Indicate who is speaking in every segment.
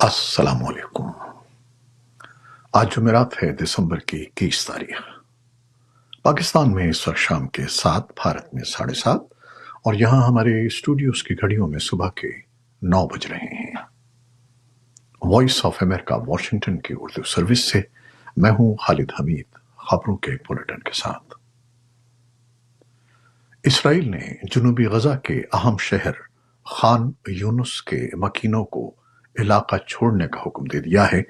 Speaker 1: السلام علیکم۔ آج جمعرات ہے، دسمبر کی 21 تاریخ۔ پاکستان میں اس وقت شام کے 7، بھارت میں 7:30، اور یہاں ہمارے اسٹوڈیوز کی گھڑیوں میں صبح کے 9 بج رہے ہیں۔ وائس آف امریکہ واشنگٹن کی اردو سروس سے میں ہوں خالد حمید، خبروں کے بلیٹن کے ساتھ۔ اسرائیل نے جنوبی غزہ کے اہم شہر خان یونس کے مکینوں کو علاقہ چھوڑنے کا حکم دے دیا ہے،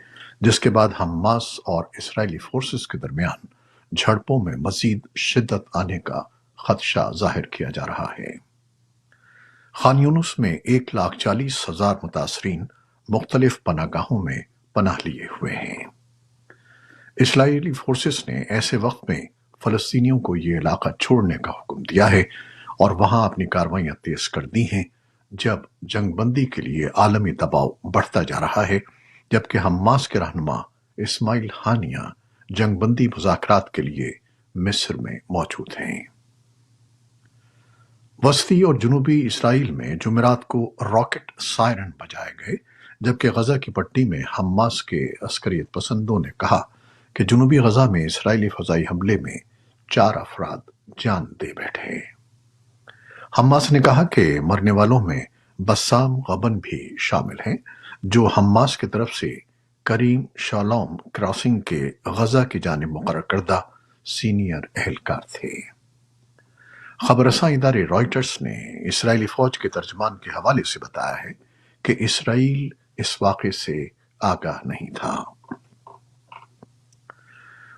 Speaker 1: جس کے بعد حماس اور اسرائیلی فورسز کے درمیان جھڑپوں میں مزید شدت آنے کا خدشہ ظاہر کیا جا رہا ہے۔ خان یونس میں 1,40,000 متاثرین مختلف پناہ گاہوں میں پناہ لیے ہوئے ہیں۔ اسرائیلی فورسز نے ایسے وقت میں فلسطینیوں کو یہ علاقہ چھوڑنے کا حکم دیا ہے اور وہاں اپنی کارروائیاں تیز کر دی ہیں، جب جنگ بندی کے لیے عالمی دباؤ بڑھتا جا رہا ہے، جبکہ حماس کے رہنما اسماعیل ہانیہ جنگ بندی مذاکرات کے لیے مصر میں موجود ہیں۔ وسطی اور جنوبی اسرائیل میں جمعرات کو راکٹ سائرن بجائے گئے، جبکہ غزہ کی پٹی میں حماس کے عسکریت پسندوں نے کہا کہ جنوبی غزہ میں اسرائیلی فضائی حملے میں 4 افراد جان دے بیٹھے۔ حماس نے کہا کہ مرنے والوں میں بسام غبن بھی شامل ہیں، جو حماس کی طرف سے کریم شالوم کراسنگ کے غزہ کی جانب مقرر کردہ سینئر اہلکار تھے۔ خبر رساں ادارے رائٹرز نے اسرائیلی فوج کے ترجمان کے حوالے سے بتایا ہے کہ اسرائیل اس واقعے سے آگاہ نہیں تھا۔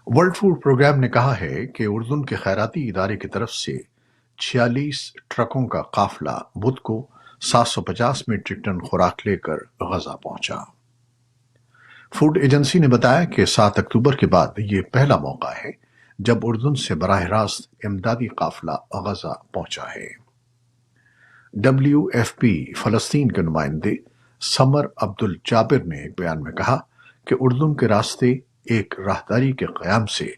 Speaker 1: ورلڈ فوڈ پروگرام نے کہا ہے کہ اردن کے خیراتی ادارے کی طرف سے 46 ٹرکوں کا قافلہ بدھ کو 750 میٹرک ٹن خوراک لے کر غزہ پہنچا۔ فوڈ ایجنسی نے بتایا کہ 7 اکتوبر کے بعد یہ پہلا موقع ہے جب اردن سے براہ راست امدادی قافلہ غزہ پہنچا ہے۔ WFP فلسطین کے نمائندے سمر عبدالجابر نے ایک بیان میں کہا کہ اردن کے راستے ایک راہداری کے قیام سے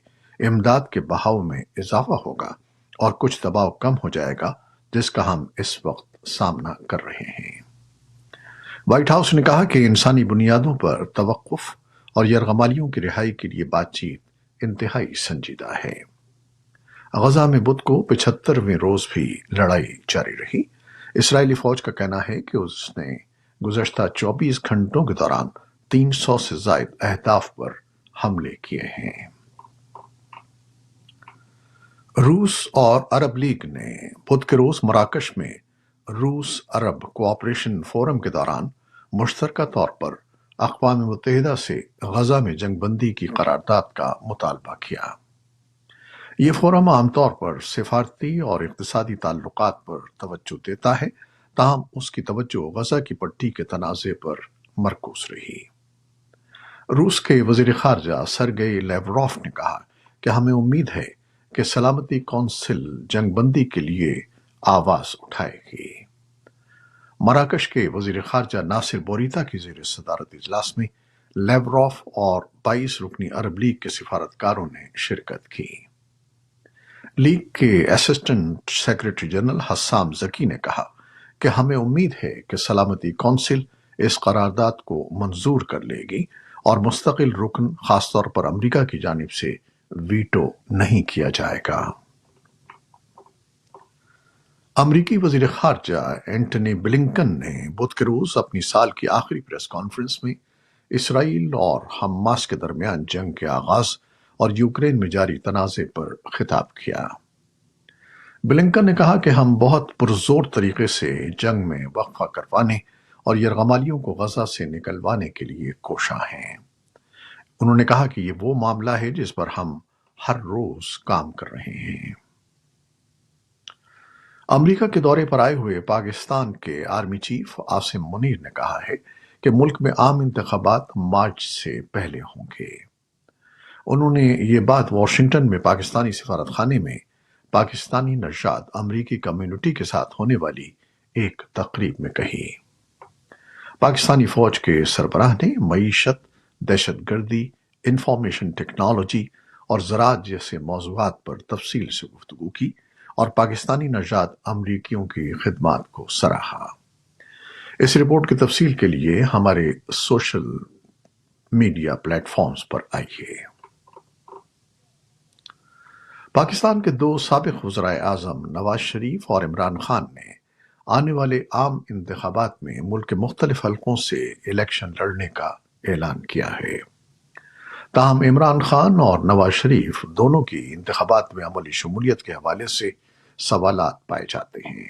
Speaker 1: امداد کے بہاؤ میں اضافہ ہوگا اور کچھ دباؤ کم ہو جائے گا، جس کا ہم اس وقت سامنا کر رہے ہیں۔ وائٹ ہاؤس نے کہا کہ انسانی بنیادوں پر توقف اور یرغمالیوں کی رہائی کے لیے بات چیت انتہائی سنجیدہ ہے۔ غزہ میں بدھ کو 75ویں روز بھی لڑائی جاری رہی۔ اسرائیلی فوج کا کہنا ہے کہ اس نے گزشتہ 24 گھنٹوں کے دوران 300 سے زائد اہداف پر حملے کیے ہیں۔ روس اور عرب لیگ نے بدھ کے روز مراکش میں روس عرب کوآپریشن فورم کے دوران مشترکہ طور پر اقوام متحدہ سے غزہ میں جنگ بندی کی قرارداد کا مطالبہ کیا۔ یہ فورم عام طور پر سفارتی اور اقتصادی تعلقات پر توجہ دیتا ہے، تاہم اس کی توجہ غزہ کی پٹی کے تنازع پر مرکوز رہی۔ روس کے وزیر خارجہ سرگئی لیوروف نے کہا کہ ہمیں امید ہے کہ سلامتی کونسل جنگ بندی کے لیے آواز اٹھائے گی۔ مراکش کے وزیر خارجہ ناصر بوریتا کی زیر صدارت اجلاس میں لیوروف اور 22 رکنی عرب لیگ کے سفارتکاروں نے شرکت کی۔ لیگ کے اسسٹنٹ سیکرٹری جنرل حسام ذکی نے کہا کہ ہمیں امید ہے کہ سلامتی کونسل اس قرارداد کو منظور کر لے گی اور مستقل رکن، خاص طور پر امریکہ کی جانب سے ویٹو نہیں کیا جائے گا۔ امریکی وزیر خارجہ اینٹنی بلنکن نے بدھ کے روز اپنی سال کی آخری پریس کانفرنس میں اسرائیل اور حماس کے درمیان جنگ کے آغاز اور یوکرین میں جاری تنازع پر خطاب کیا۔ بلنکن نے کہا کہ ہم بہت پرزور طریقے سے جنگ میں وقفہ کروانے اور یرغمالیوں کو غزہ سے نکلوانے کے لیے کوشاں ہیں۔ انہوں نے کہا کہ یہ وہ معاملہ ہے جس پر ہم ہر روز کام کر رہے ہیں۔ امریکہ کے دورے پر آئے ہوئے پاکستان کے آرمی چیف عاصم منیر نے کہا ہے کہ ملک میں عام انتخابات مارچ سے پہلے ہوں گے۔ انہوں نے یہ بات واشنگٹن میں پاکستانی سفارت خانے میں پاکستانی نژاد امریکی کمیونٹی کے ساتھ ہونے والی ایک تقریب میں کہی۔ پاکستانی فوج کے سربراہ نے معیشت، دہشت گردی، انفارمیشن ٹیکنالوجی اور زراعت جیسے موضوعات پر تفصیل سے گفتگو کی اور پاکستانی نژاد امریکیوں کی خدمات کو سراہا۔ اس رپورٹ کی تفصیل کے لیے ہمارے سوشل میڈیا پلیٹ فارمز پر آئیے۔ پاکستان کے دو سابق وزرائے اعظم نواز شریف اور عمران خان نے آنے والے عام انتخابات میں ملک کے مختلف حلقوں سے الیکشن لڑنے کا اعلان کیا ہے۔ تاہم عمران خان اور نواز شریف دونوں کی انتخابات میں عملی شمولیت کے حوالے سے سوالات پائے جاتے ہیں،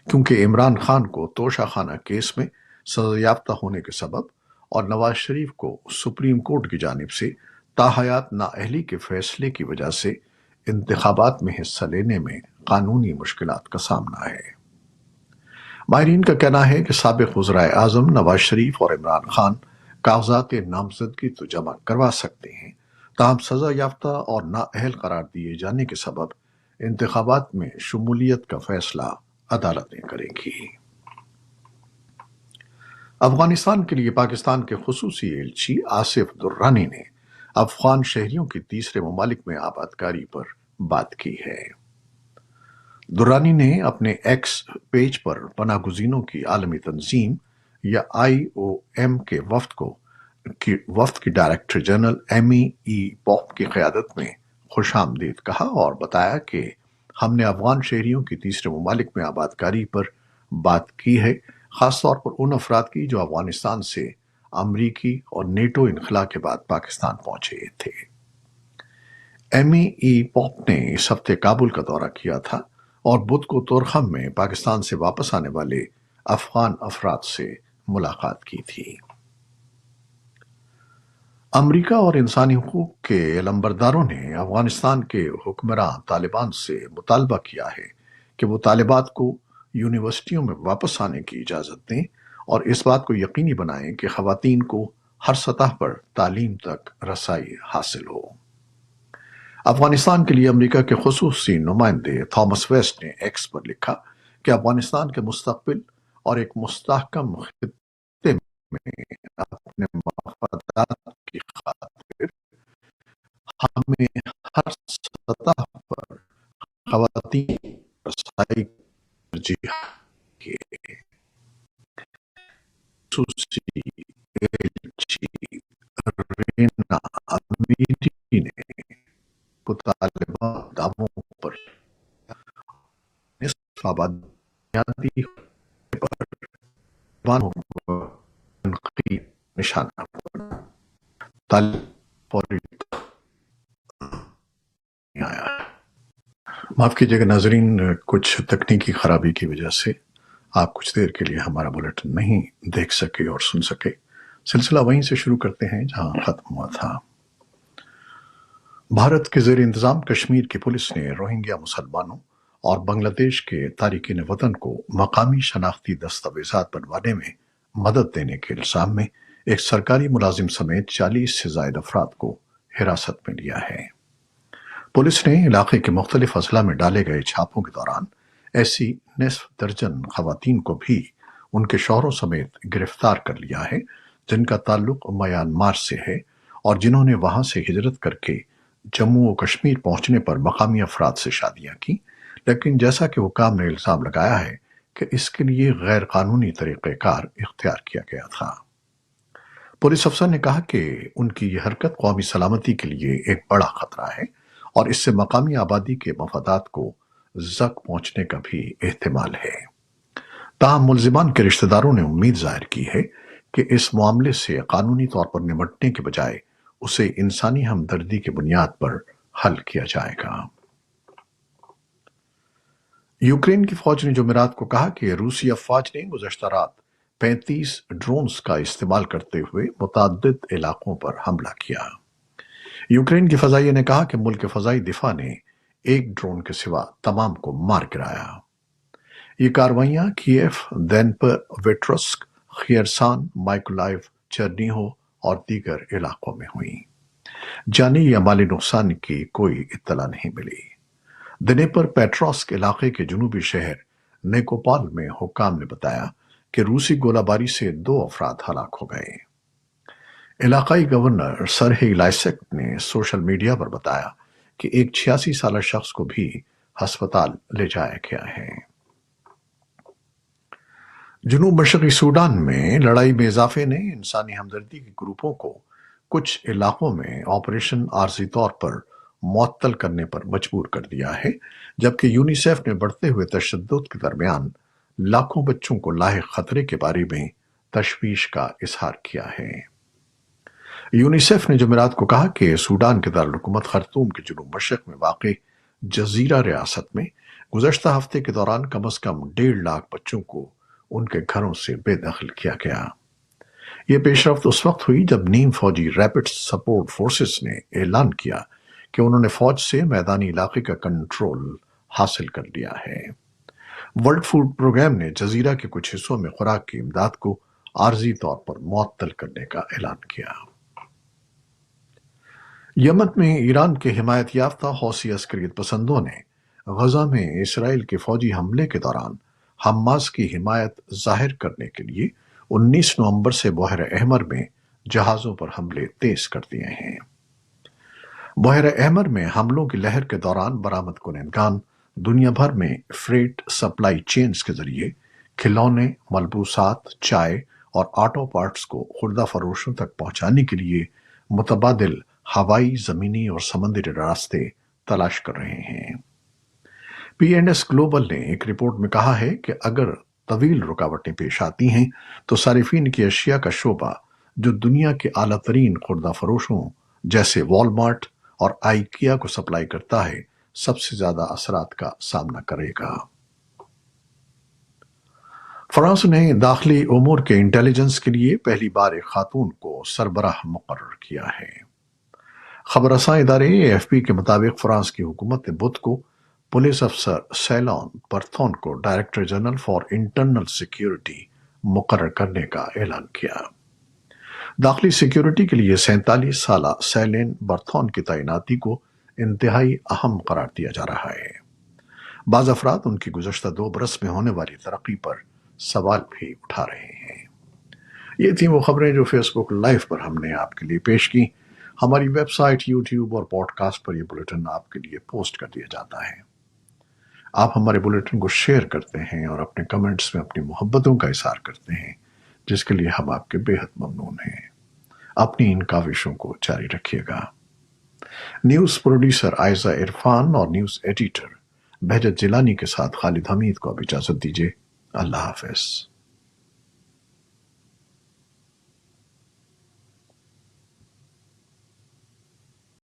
Speaker 1: کیونکہ عمران خان کو توشہ خانہ کیس میں سزا یافتہ ہونے کے سبب اور نواز شریف کو سپریم کورٹ کی جانب سے تاحیات نااہلی کے فیصلے کی وجہ سے انتخابات میں حصہ لینے میں قانونی مشکلات کا سامنا ہے۔ ماہرین کا کہنا ہے کہ سابق وزرائے اعظم نواز شریف اور عمران خان کاغذات نامزدگی تو جمع کروا سکتے ہیں، تاہم سزا یافتہ اور نااہل قرار دیے جانے کے سبب انتخابات میں شمولیت کا فیصلہ عدالتیں کریں گی۔ افغانستان کے لیے پاکستان کے خصوصی ایلچی آصف درانی نے افغان شہریوں کی تیسرے ممالک میں آبادکاری پر بات کی ہے۔ درانی نے اپنے ایکس پیج پر پناہ گزینوں کی عالمی تنظیم یا IOM کے وفد کی ڈائریکٹر جنرل ایمی پوپ کی قیادت میں خوش آمدید کہا اور بتایا کہ ہم نے افغان شہریوں کی تیسرے ممالک میں آبادکاری پر بات کی ہے، خاص طور پر ان افراد کی جو افغانستان سے امریکی اور نیٹو انخلا کے بعد پاکستان پہنچے تھے۔ ایمی پوپ نے اس ہفتے کابل کا دورہ کیا تھا اور بدھ کو تورخم میں پاکستان سے واپس آنے والے افغان افراد سے ملاقات کی تھی۔ امریکہ اور انسانی حقوق کے علمبرداروں نے افغانستان کے حکمراں طالبان سے مطالبہ کیا ہے کہ وہ طالبات کو یونیورسٹیوں میں واپس آنے کی اجازت دیں اور اس بات کو یقینی بنائیں کہ خواتین کو ہر سطح پر تعلیم تک رسائی حاصل ہو۔ افغانستان کے لیے امریکہ کے خصوصی نمائندے تھامس ویسٹ نے ایکس پر لکھا کہ افغانستان کے مستقبل اور ایک مستحکم خطے میں اپنے مفادات کی خاطر ہمیں ہر سطح پر خواتین رسائی ترجیح کے خصوصی ایلچی رینا امیری نے طالبان دعووں پر نصف آبادیاتی پر طالبانوں کو تنقید نشانہ بنا۔ طالبان فوری نہیں آیا ہے۔ معاف کیجیے گا ناظرین، کچھ تکنیکی خرابی کی وجہ سے آپ کچھ دیر کے لیے ہمارا بلیٹن نہیں دیکھ سکے اور سن سکے۔ سلسلہ وہیں سے شروع کرتے ہیں جہاں ختم ہوا تھا۔ بھارت کے زیر انتظام کشمیر کی پولیس نے روہنگیا مسلمانوں اور بنگلہ دیش کے تارکین وطن کو مقامی شناختی دستاویزات بنوانے میں مدد دینے کے الزام میں ایک سرکاری ملازم سمیت 40 سے زائد افراد کو حراست میں لیا ہے۔ پولیس نے علاقے کے مختلف اضلاع میں ڈالے گئے چھاپوں کے دوران ایسی نصف درجن خواتین کو بھی ان کے شوہروں سمیت گرفتار کر لیا ہے جن کا تعلق میانمار سے ہے اور جنہوں نے وہاں سے ہجرت کر کے جموں و کشمیر پہنچنے پر مقامی افراد سے شادیاں کی، لیکن جیسا کہ حکام نے الزام لگایا ہے کہ اس کے لیے غیر قانونی طریقہ کار اختیار کیا گیا تھا۔ پولیس افسر نے کہا کہ ان کی یہ حرکت قومی سلامتی کے لیے ایک بڑا خطرہ ہے اور اس سے مقامی آبادی کے مفادات کو زک پہنچنے کا بھی احتمال ہے۔ تاہم ملزمان کے رشتہ داروں نے امید ظاہر کی ہے کہ اس معاملے سے قانونی طور پر نمٹنے کے بجائے اسے انسانی ہمدردی کی بنیاد پر حل کیا جائے گا۔ یوکرین کی فوج نے جمعرات کو کہا کہ روسی افواج نے گزشتہ رات 35 ڈرونز کا استعمال کرتے ہوئے متعدد علاقوں پر حملہ کیا۔ یوکرین کی فضائیہ نے کہا کہ ملک کے فضائی دفاع نے ایک ڈرون کے سوا تمام کو مار گرایا۔ یہ کارروائیاں کیف، دنیپروپیٹروسک، خیرسان، مائکولائیو، چرنیہو اور دیگر علاقوں میں ہوئیں۔ جانی یا مالی نقصان کی کوئی اطلاع نہیں ملی۔ دنیپروپیٹروسک علاقے کے جنوبی شہر نیکوپال میں حکام نے بتایا کہ روسی گولہ باری سے 2 افراد ہلاک ہو گئے۔ علاقائی گورنر سرہی لائسک نے سوشل میڈیا پر بتایا کہ ایک 86 سالہ شخص کو بھی ہسپتال لے جایا گیا ہے۔ جنوب مشرقی سوڈان میں لڑائی میں اضافے نے انسانی ہمدردی کے گروپوں کو کچھ علاقوں میں آپریشن عارضی طور پر معطل کرنے پر مجبور کر دیا ہے، جبکہ یونیسیف نے بڑھتے ہوئے تشدد کے درمیان لاکھوں بچوں کو لاحق خطرے کے بارے میں تشویش کا اظہار کیا ہے۔ یونیسیف نے جمعرات کو کہا کہ سوڈان کے دارالحکومت خرطوم کے جنوب مشرق میں واقع جزیرہ ریاست میں گزشتہ ہفتے کے دوران کم از کم 1.5 لاکھ بچوں کو ان کے گھروں سے بے دخل کیا گیا۔ یہ پیش رفت اس وقت ہوئی جب نیم فوجی ریپڈ سپورٹ فورسز نے اعلان کیا کہ انہوں نے فوج سے میدانی علاقے کا کنٹرول حاصل کر لیا ہے۔ ورلڈ فوڈ پروگرام نے جزیرہ کے کچھ حصوں میں خوراک کی امداد کو عارضی طور پر معطل کرنے کا اعلان کیا۔ یمن میں ایران کے حمایت یافتہ حوثی عسکریت پسندوں نے غزہ میں اسرائیل کے فوجی حملے کے دوران حماس کی حمایت ظاہر کرنے کے لیے 19 نومبر سے بحیرہ احمر میں جہازوں پر حملے تیز کر دیے ہیں۔ بحیرہ احمر میں حملوں کی لہر کے دوران برآمد کنندگان دنیا بھر میں فریٹ سپلائی چینز کے ذریعے کھلونے، ملبوسات، چائے اور آٹو پارٹس کو خوردہ فروشوں تک پہنچانے کے لیے متبادل ہوائی، زمینی اور سمندری راستے تلاش کر رہے ہیں۔ پی اینڈ ایس گلوبل نے ایک رپورٹ میں کہا ہے کہ اگر طویل رکاوٹیں پیش آتی ہیں تو صارفین کی اشیاء کا شعبہ، جو دنیا کے اعلیٰ ترین خوردہ فروشوں جیسے والمارٹ اور آئیکیا کو سپلائی کرتا ہے، سب سے زیادہ اثرات کا سامنا کرے گا۔ فرانس نے داخلی امور کے انٹیلیجنس کے لیے پہلی بار ایک خاتون کو سربراہ مقرر کیا ہے۔ خبر رساں ادارے اے ایف پی کے مطابق فرانس کی حکومت نے بدھ کو پولیس افسر سیلان برتھون کو director general for internal security مقرر کرنے کا اعلان کیا۔ داخلی سیکیورٹی کے لیے 47 سالہ سیلین برتھون کی تعیناتی کو انتہائی اہم قرار دیا جا رہا ہے۔ بعض افراد ان کی گزشتہ 2 برس میں ہونے والی ترقی پر سوال بھی اٹھا رہے ہیں۔ یہ تھیں وہ خبریں جو فیس بک لائیو پر ہم نے آپ کے لیے پیش کی۔ ہماری ویب سائٹ، یوٹیوب اور پوڈ کاسٹ پر یہ بلیٹن آپ کے لیے پوسٹ کر دیا جاتا ہے۔ آپ ہمارے بلیٹن کو شیئر کرتے ہیں اور اپنے کمنٹس میں اپنی محبتوں کا اظہار کرتے ہیں، جس کے لیے ہم آپ کے بے حد ممنون ہیں۔ اپنی ان کاوشوں کو جاری رکھیے گا۔ نیوز پروڈیوسر عائزہ عرفان اور نیوز ایڈیٹر بہجت جیلانی کے ساتھ خالد حمید کو اب اجازت دیجیے۔ اللہ حافظ۔